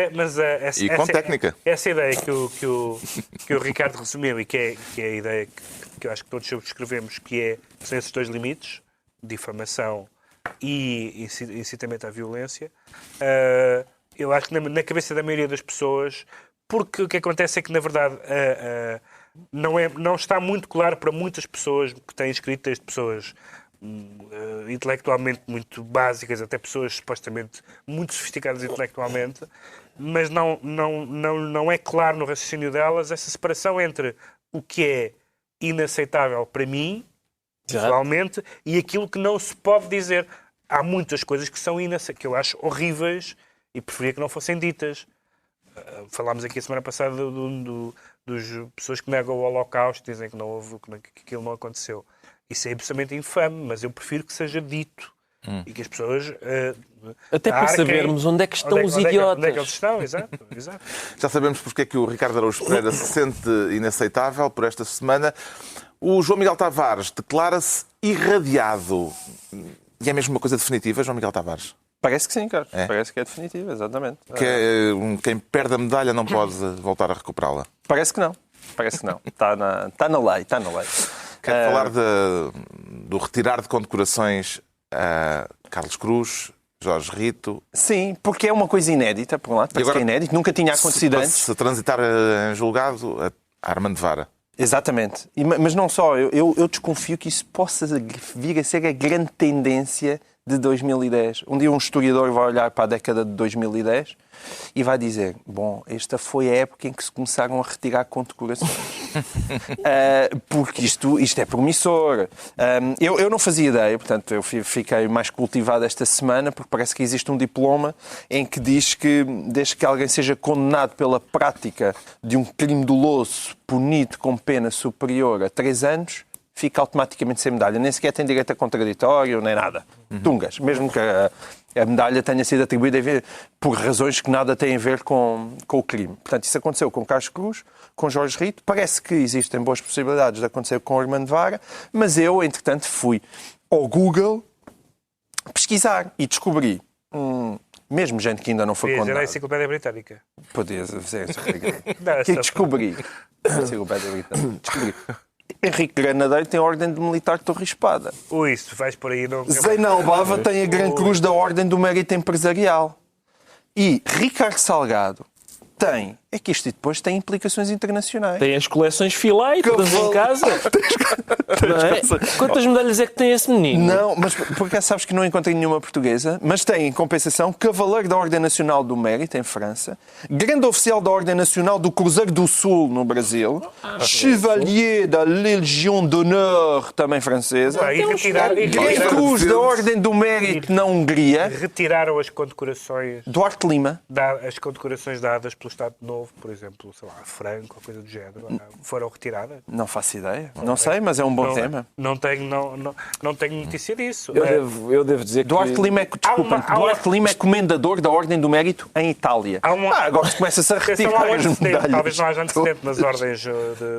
com técnica. Essa ideia que o Ricardo resumiu e que é a ideia que eu acho que todos subscrevemos, que são esses dois limites, difamação e incitamento à violência, eu acho que na cabeça da maioria das pessoas, porque o que acontece é que, na verdade, não está muito claro para muitas pessoas que têm escrito, desde pessoas intelectualmente muito básicas, até pessoas supostamente muito sofisticadas intelectualmente, mas não é claro no raciocínio delas essa separação entre o que é inaceitável para mim, pessoalmente, e aquilo que não se pode dizer. Há muitas coisas que são que eu acho horríveis e preferia que não fossem ditas. Falámos aqui a semana passada dos pessoas que negam o Holocausto, dizem que não houve, que aquilo não aconteceu. Isso é absolutamente infame, mas eu prefiro que seja dito e que as pessoas... Até para sabermos onde é que estão os idiotas. Onde é que eles estão, exato. Já sabemos porque é que o Ricardo Araújo Pereira se sente inaceitável por esta semana. O João Miguel Tavares declara-se irradiado. E é mesmo uma coisa definitiva, João Miguel Tavares? Parece que sim, Carlos. Parece que é definitiva, exatamente. Quem perde a medalha não pode voltar a recuperá-la. Parece que não. Está na lei. Quero falar do retirar de condecorações a Carlos Cruz, Jorge Rito. Sim, porque é uma coisa inédita, por um lado, parece que é inédito, nunca tinha acontecido antes. Se transitar em julgado, a Armando Vara. Exatamente. Mas não só, eu desconfio que isso possa vir a ser a grande tendência de 2010. Um dia um historiador vai olhar para a década de 2010 e vai dizer, bom, esta foi a época em que se começaram a retirar condecorações. Porque isto é promissor. Eu não fazia ideia, portanto, eu fiquei mais cultivado esta semana, porque parece que existe um diploma em que diz que, desde que alguém seja condenado pela prática de um crime doloso punido com pena superior a 3 anos, fica automaticamente sem medalha. Nem sequer tem direito a contraditório, nem nada. Tungas. Mesmo que a medalha tenha sido atribuída por razões que nada têm a ver com o crime. Portanto, isso aconteceu com Carlos Cruz, com Jorge Rito. Parece que existem boas possibilidades de acontecer com o Armando Vara, mas eu, entretanto, fui ao Google pesquisar e descobri, mesmo gente que ainda não foi condenada. Era a Enciclopédia Britânica. Podia ser isso. Que descobri. Enciclopédia Britânica. Descobri. Henrique Granadeiro tem a Ordem de Militar de Torre Espada. Ui, se vais por aí não... Zena Albava tem a Gran Cruz da Ordem do Mérito Empresarial. E Ricardo Salgado tem... É que isto depois tem implicações internacionais. Tem as coleções Philae todas em casa. Não é? Quantas medalhas é que tem esse menino? Não, mas por acaso sabes que não encontrei nenhuma portuguesa, mas tem, em compensação, Cavaleiro da Ordem Nacional do Mérito, em França, Grande Oficial da Ordem Nacional do Cruzeiro do Sul, no Brasil, Chevalier da Légion d'Honneur, também francesa, Grande Cruz da Ordem do Mérito, na Hungria. Retiraram as condecorações... Duarte Lima. As condecorações dadas pelo Estado Novo, por exemplo, sei lá, Franco ou coisa do género, foram retiradas? Não faço ideia. Não sei, mas é um bom tema. Não tenho notícia disso. Eu devo dizer que... Duarte Lima é comendador da Ordem do Mérito em Itália. Agora começa-se a retirar as medalhas. Talvez não haja antecedente nas ordens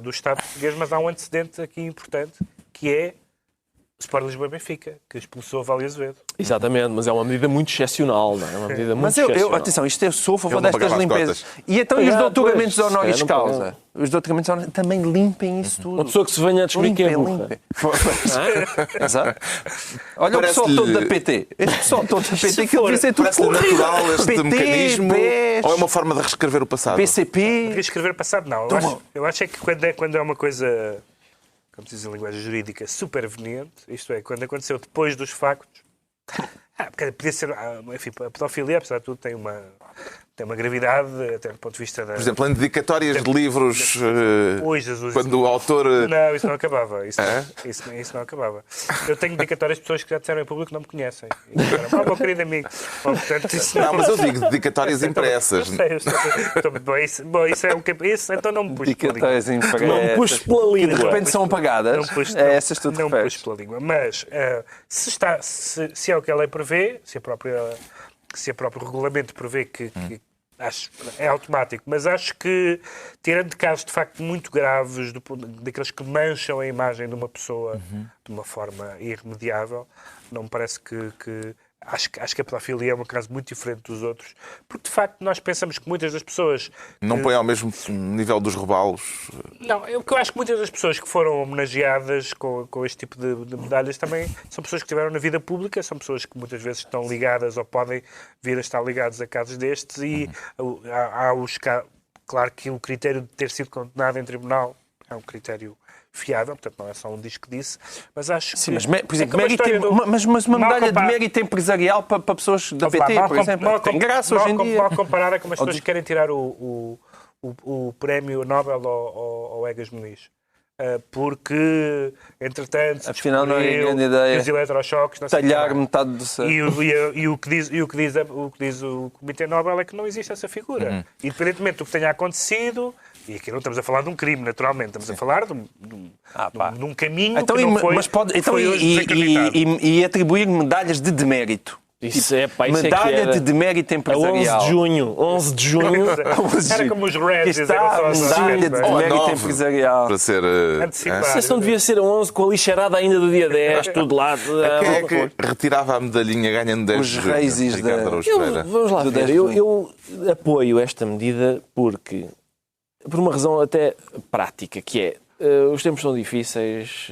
do Estado português, mas há um antecedente aqui importante, que é o Sport Lisboa-Benfica, que expulsou Vale Azevedo. Exatamente, mas é uma medida muito excepcional, não é? Uma medida muito excepcional. Atenção, isto é sou a favor destas limpezas. E então os doutoramentos honoris causa? Os doutoramentos honoris também limpem isso tudo. Uma pessoa que se venha a descobrir que é burra. Exato. Olha o pessoal todo da PT. Este pessoal todo da PT que ele disse é tudo natural este mecanismo ou é uma forma de reescrever o passado? PCP... Reescrever o passado, não. Eu acho é que quando é uma coisa... como se diz em linguagem jurídica, superveniente, isto é, quando aconteceu depois dos factos, podia ser, enfim, a pedofilia, apesar de tudo, tem uma gravidade, até do ponto de vista da... Por exemplo, em dedicatórias de livros, Jesus, quando o autor... Não, isso não acabava. Isso não acabava. Eu tenho dedicatórias de pessoas que já disseram em público que não me conhecem. E disseram, meu querido amigo. Portanto, isso não, mas eu digo dedicatórias impressas. Bom, isso é o que... Isso, então não me puxes pela língua. Dedicatórias impressas. Não me puxes pela língua. Que de repente são apagadas. Essas tu te não me puxes pela língua. Mas, se é o que a lei prevê, se o próprio regulamento prevê que acho, é automático, mas acho que, tirando casos de facto muito graves, daqueles que mancham a imagem de uma pessoa de uma forma irremediável, não me parece que acho que a pedofilia é um caso muito diferente dos outros, porque de facto nós pensamos que muitas das pessoas... Não põe ao mesmo nível dos robalos? Não, eu acho que muitas das pessoas que foram homenageadas com este tipo de medalhas também são pessoas que estiveram na vida pública, são pessoas que muitas vezes estão ligadas ou podem vir a estar ligadas a casos destes e claro que o critério de ter sido condenado em tribunal é um critério fiável, portanto não é só um disco que disse, mas acho que... Sim, mas, por exemplo, mas uma medalha de mérito empresarial para pessoas da PT, por exemplo, tem graça hoje em dia. Mal comparada com as pessoas que querem tirar o prémio Nobel ao Egas Muniz. Porque, entretanto, afinal não é grande ideia os eletrochoques... talhar metade do céu. E o que diz o Comitê Nobel é que não existe essa figura. Independentemente do que tenha acontecido... E aqui não estamos a falar de um crime, naturalmente. Estamos a falar de um caminho que não foi... E atribuir medalhas de demérito. Isso medalha de demérito empresarial. 11 de junho. Era como os Reds. Medalha de demérito empresarial. Para ser antecipado. Isso não devia ser a 11 com a lixarada ainda do dia 10, tudo lá. Quem é que retirava a medalhinha ganhando 10 Os reis Vamos lá ver. Eu apoio esta medida porque... por uma razão até prática, que é os tempos são difíceis,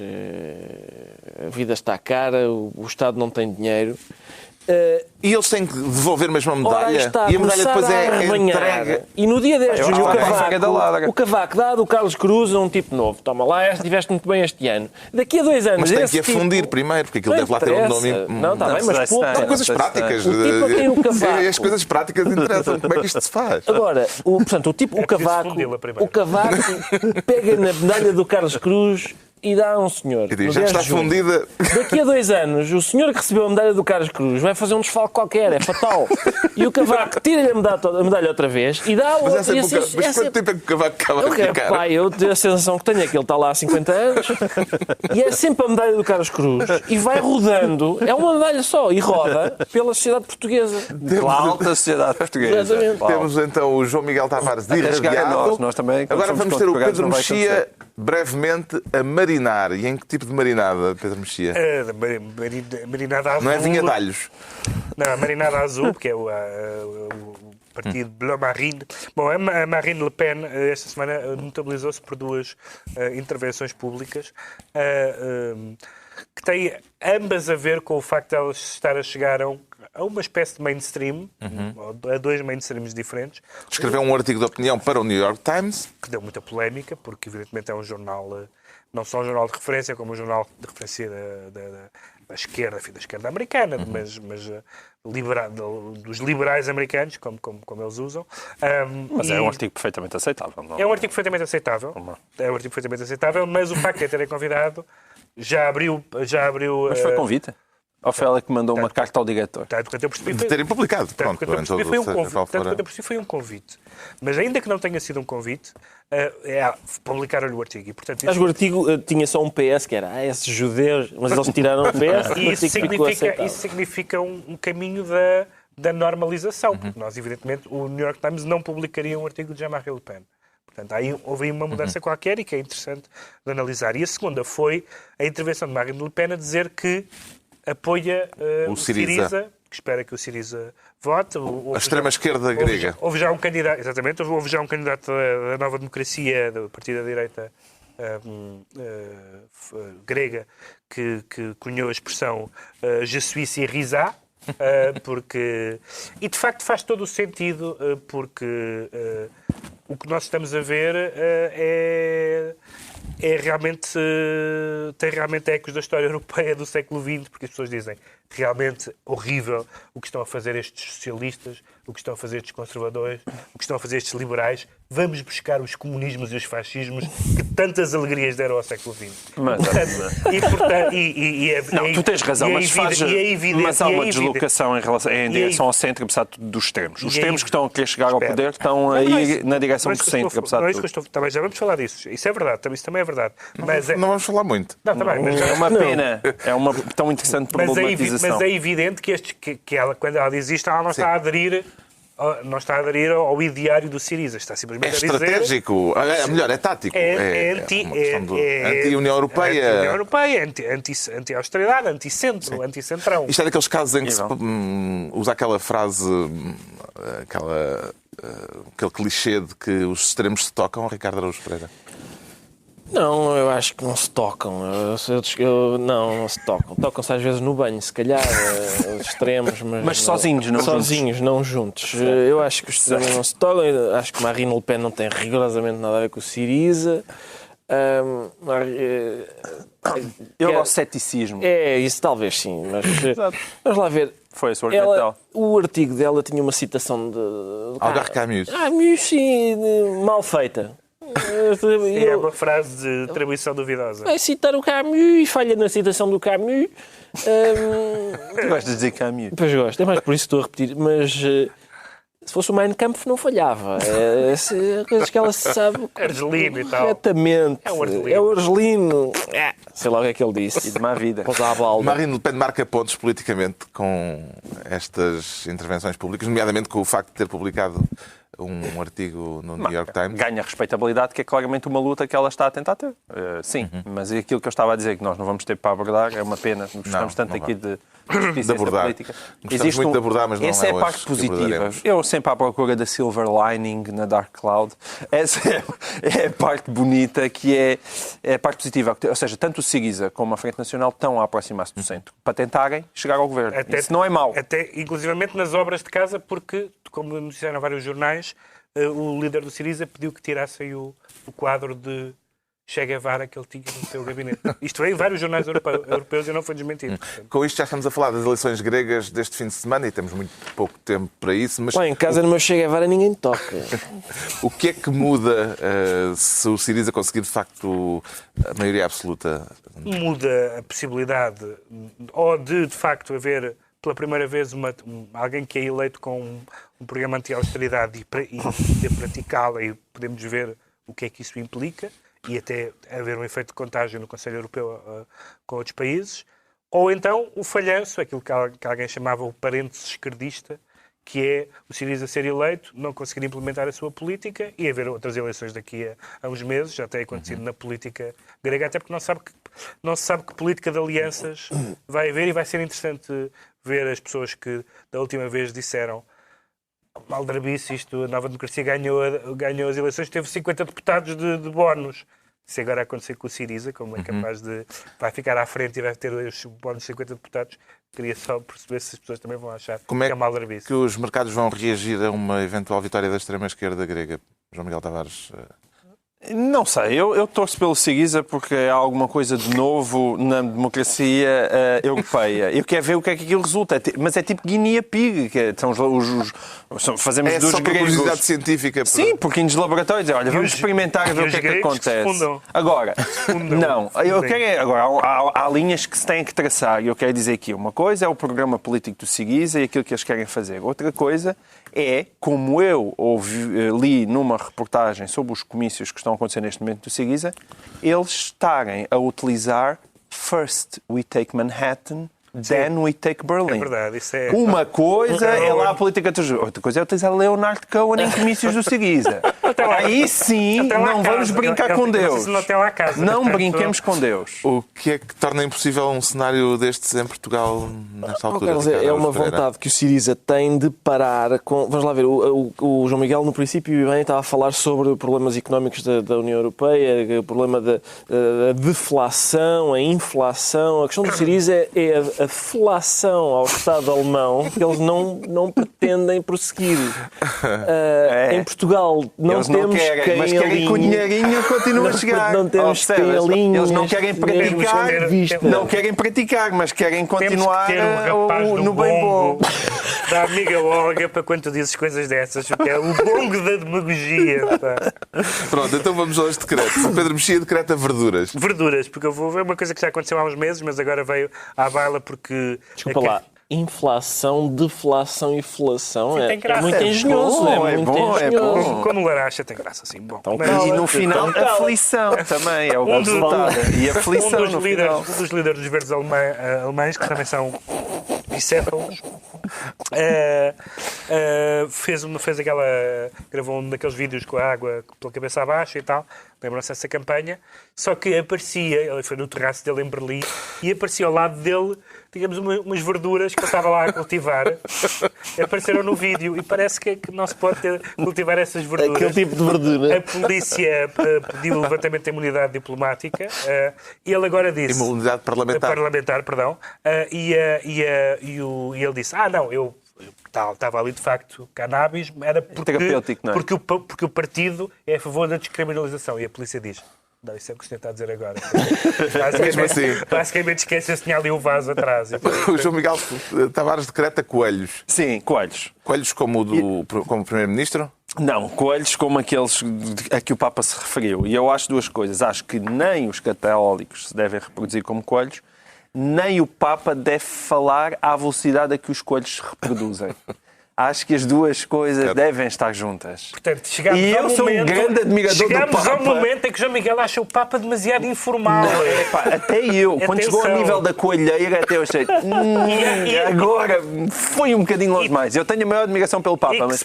a vida está cara, o Estado não tem dinheiro E eles têm que devolver mesmo a medalha? Está, e a medalha depois é entregue? E no dia 10 de junho o Cavaco dá do Carlos Cruz a um tipo novo. Toma lá, estiveste muito bem este ano. Daqui a 2 anos... Mas tem que afundir primeiro, porque aquilo deve lá ter um nome... Não, está bem, mas pouco... São coisas práticas. O tipo a quem o Cavaco... As coisas práticas interessam. Como é que isto se faz? Agora, o Cavaco pega na medalha do Carlos Cruz e dá a um senhor. E diz, já está fundida. Daqui a 2 anos, o senhor que recebeu a medalha do Carlos Cruz vai fazer um desfalque qualquer, é fatal. E o Cavaco tira-lhe a medalha outra vez e dá outra. Mas quanto tempo é que o Cavaco acaba de ficar? Pai, eu tenho a sensação que tenho é que ele está lá há 50 anos e é sempre a medalha do Carlos Cruz e vai rodando, é uma medalha só, e roda pela sociedade portuguesa. Pela alta sociedade portuguesa. Exatamente. Temos então o João Miguel Tavares de irradiado. Nós também. Agora vamos ter o Pedro Mexia brevemente a marinar. E em que tipo de marinada, Pedro Mexia? Marinada azul. Não é vinha de alhos? Não, a marinada azul, porque é o partido Bleu Marine. Bom, a Marine Le Pen esta semana notabilizou-se por 2 intervenções públicas que têm ambas a ver com o facto de elas estar a chegar a uma espécie de mainstream, a 2 mainstreams diferentes. Escreveu um artigo de opinião para o New York Times. Que deu muita polémica, porque evidentemente é um jornal, não só um jornal de referência, como um jornal de referência da esquerda, enfim, da esquerda americana, mas dos liberais americanos, como eles usam. Mas é um artigo perfeitamente aceitável. Não? É um artigo perfeitamente aceitável. Mas o facto de terem convidado já abriu... Mas foi convite? Ou foi ela que mandou uma carta ao diretor? De terem publicado. Pronto, foi um convite. Mas ainda que não tenha sido um convite, publicaram-lhe o artigo. E, portanto, mas o artigo tinha só um PS, que era esses judeus, mas eles tiraram o PS. E isso significa um caminho da normalização, porque nós, evidentemente, o New York Times não publicaria um artigo de Jean-Marie Le Pen. Portanto, houve aí uma mudança qualquer e que é interessante de analisar. E a segunda foi a intervenção de Marine Le Pen a dizer que apoia o Syriza, que espera que o Syriza vote. A extrema-esquerda grega. Houve já um candidato, exatamente, houve já um candidato da Nova Democracia, do partido da direita grega, que cunhou a expressão Je suis Syriza, porque... E, de facto, faz todo o sentido, porque o que nós estamos a ver tem realmente ecos da história europeia do século XX, porque as pessoas dizem realmente horrível o que estão a fazer estes socialistas, o que estão a fazer estes conservadores, o que estão a fazer estes liberais. Vamos buscar os comunismos e os fascismos que tantas alegrias deram ao século XX. Tu tens razão, mas há uma deslocação em direção ao centro, apesar dos extremos. Os extremos que estão a querer chegar ao poder estão a ir na direção do centro, apesar de tudo. Também já vamos falar disso. Isso é verdade, isso também é verdade. Não vamos falar muito. É uma pena. É uma tão interessante problematização. Mas é evidente que ela, quando ela diz isto, ela não está a aderir... Não está a aderir ao ideário do Syriza, está simplesmente a dizer... É estratégico, melhor, é tático. É anti-União Europeia. Anti-União Europeia, anti-austeridade, anti-centro, anti-centrão. Isto é daqueles casos em que se usa aquela frase, aquele clichê de que os extremos se tocam, Ricardo Araújo Pereira. Não, eu acho que não se tocam. Não se tocam. Tocam-se às vezes no banho, se calhar, os extremos. Mas sozinhos, não sozinhos, não juntos. Eu acho que os extremos não se tocam. Eu acho que Marine Le Pen não tem rigorosamente nada a ver com o Syriza. Eu gosto de ceticismo. Isso talvez sim. Mas vamos lá ver. Foi a sua argumentação. O artigo dela tinha uma citação de Albert Camus. Camus, sim, mal feita. É uma frase de atribuição duvidosa. Vai citar o Camus e falha na citação do Camus. Tu gostas de dizer Camus? Pois gosto, é mais por isso que estou a repetir. Mas se fosse o Mein Kampf não falhava. Coisas que ela sabe Argelino e tal. Corretamente. É o Argelino. Sei lá o que é que ele disse. E de má vida. Marine Le Pen marca pontos politicamente com estas intervenções públicas, nomeadamente com o facto de ter publicado um artigo no New York Times. Ganha respeitabilidade, que é claramente uma luta que ela está a tentar ter. Sim, mas aquilo que eu estava a dizer, que nós não vamos ter para abordar, é uma pena. Gostamos tanto aqui de justiça e política. Gostamos muito de abordar, mas não essa é a parte positiva. Eu sempre à procura da silver lining na Dark Cloud. Essa é a parte bonita, que é a parte positiva. Ou seja, tanto o Syriza como a Frente Nacional estão a aproximar-se do centro para tentarem chegar ao governo. Isso não é mau. Até, inclusivamente, nas obras de casa, porque, como noticiaram vários jornais, o líder do Syriza pediu que tirassem o quadro de Che Guevara que ele tinha no seu gabinete. Isto veio em vários jornais europeus e não foi desmentido. Com isto já estamos a falar das eleições gregas deste fim de semana e temos muito pouco tempo para isso. Mas em casa no meu Che Guevara ninguém toca. O que é que muda se o Syriza conseguir de facto a maioria absoluta? Muda a possibilidade ou de facto haver pela primeira vez alguém que é eleito com um programa anti-austeridade e de praticá-la, e podemos ver o que é que isso implica, e até haver um efeito de contágio no Conselho Europeu com outros países, ou então o falhanço, aquilo que alguém chamava o parênteses esquerdista, que é o Syriza ser eleito, não conseguir implementar a sua política e haver outras eleições daqui a uns meses, já tem acontecido na política grega, até porque não se sabe que política de alianças vai haver, e vai ser interessante ver as pessoas que da última vez disseram maldrabice, isto, a Nova Democracia ganhou as eleições, teve 50 deputados de bónus. Se agora acontecer com o Syriza, como é capaz de... vai ficar à frente e vai ter os bónus de 50 deputados, queria só perceber se as pessoas também vão achar que é maldrabice. Como é que os mercados vão reagir a uma eventual vitória da extrema-esquerda grega? João Miguel Tavares... Não sei, eu torço pelo Syriza porque há alguma coisa de novo na democracia europeia. Eu quero ver o que é que aquilo resulta. Mas é tipo Guinea Pig, que fazemos dos só gregos. curiosidade científica. Sim, pouquinhos de laboratórios. Olha, vamos experimentar e ver o que é que acontece. Agora, não, eu quero agora há linhas que se têm que traçar. E eu quero dizer aqui, uma coisa é o programa político do Syriza e aquilo que eles querem fazer. Outra coisa é, como eu li numa reportagem sobre os comícios que estão a acontecer neste momento do Syriza, eles estarem a utilizar First we take Manhattan, then we take Berlin. É verdade, isso é... Uma coisa é lá a política... Outra coisa é utilizar Leonard Cohen em comícios do Syriza. Aí sim, não vamos brincar com Deus. Não brinquemos com Deus. O que é que torna impossível um cenário destes em Portugal nesta altura? Carlos, é uma vontade que o Syriza tem de parar com... Vamos lá ver, o João Miguel no princípio bem estava a falar sobre problemas económicos da União Europeia, o problema da deflação, a inflação. A questão do Syriza é a deflação ao Estado alemão que eles não pretendem prosseguir. Em Portugal eles não temos querem, mas querem que o dinheirinho continue a chegar. Não temos quem alinhe. Eles não querem praticar, não querem praticar, mas querem continuar no bem bom. Da amiga Olga, para quando tu dizes coisas dessas, que é o bongo da demagogia. Pá. Pronto, então vamos aos decretos. O Pedro Mexia decreta verduras. Verduras, porque eu vou ver uma coisa que já aconteceu há uns meses, mas agora veio à baila porque... Desculpa lá. Inflação, deflação e inflação. Sim, é muito engenhoso. É bom. Como laracha tem graça, assim. Bom, e no final, aflição também é o resultado. E aflição no final. Um dos líderes dos verdes alemães, que também são bicéfalos, gravou um daqueles vídeos com a água pela cabeça abaixo e tal. Lembram-se dessa campanha? Só que ele foi no terraço dele em Berlim e aparecia ao lado dele, digamos, umas verduras que ele estava lá a cultivar. Apareceram no vídeo e parece que não se pode cultivar essas verduras. Aquele tipo de verdura. A polícia pediu o levantamento da imunidade diplomática. Ele agora disse... Imunidade parlamentar. Parlamentar, perdão. E ele disse, não, eu... Estava ali, de facto, cannabis, era porque o partido é a favor da descriminalização. E a polícia diz, não, isso é o que o senhor está a dizer agora. Basicamente esquece, tinha ali o vaso atrás. O João Miguel Tavares decreta coelhos. Sim, coelhos. Coelhos como o Primeiro-Ministro? Não, coelhos como aqueles a que o Papa se referiu. E eu acho duas coisas. Acho que nem os católicos se devem reproduzir como coelhos, nem o Papa deve falar à velocidade a que os coelhos se reproduzem. Acho que as duas coisas devem estar juntas. Portanto, e eu sou um grande admirador do Papa. Chegamos ao momento em que João Miguel acha o Papa demasiado informal. Não, até eu. Quando chegou ao nível da coelheira, até eu achei... agora foi um bocadinho longe mais. Eu tenho a maior admiração pelo Papa, mas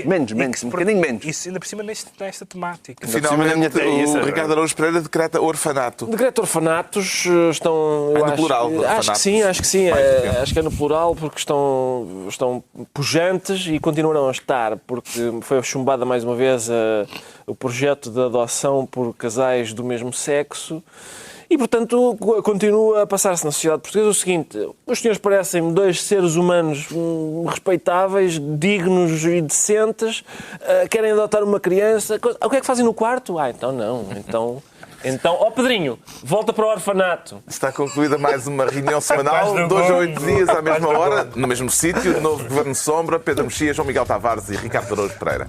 menos, um bocadinho menos. Isso ainda por cima nesta temática. Finalmente, o Ricardo Araújo Pereira decreta orfanato. Decreta orfanatos, estão... no plural. Acho que sim. Acho que é no plural, porque estão pujantes e continuarão a estar, porque foi chumbada mais uma vez o projeto de adoção por casais do mesmo sexo e, portanto, continua a passar-se na sociedade portuguesa o seguinte: os senhores parecem-me dois seres humanos respeitáveis, dignos e decentes, querem adotar uma criança, o que é que fazem no quarto? Então não, Então, Pedrinho, volta para o orfanato. Está concluída mais uma reunião semanal, 2 a 8 dias à mesma hora, no mesmo sítio, novo Governo Sombra, Pedro Mexia, João Miguel Tavares e Ricardo Araújo Pereira.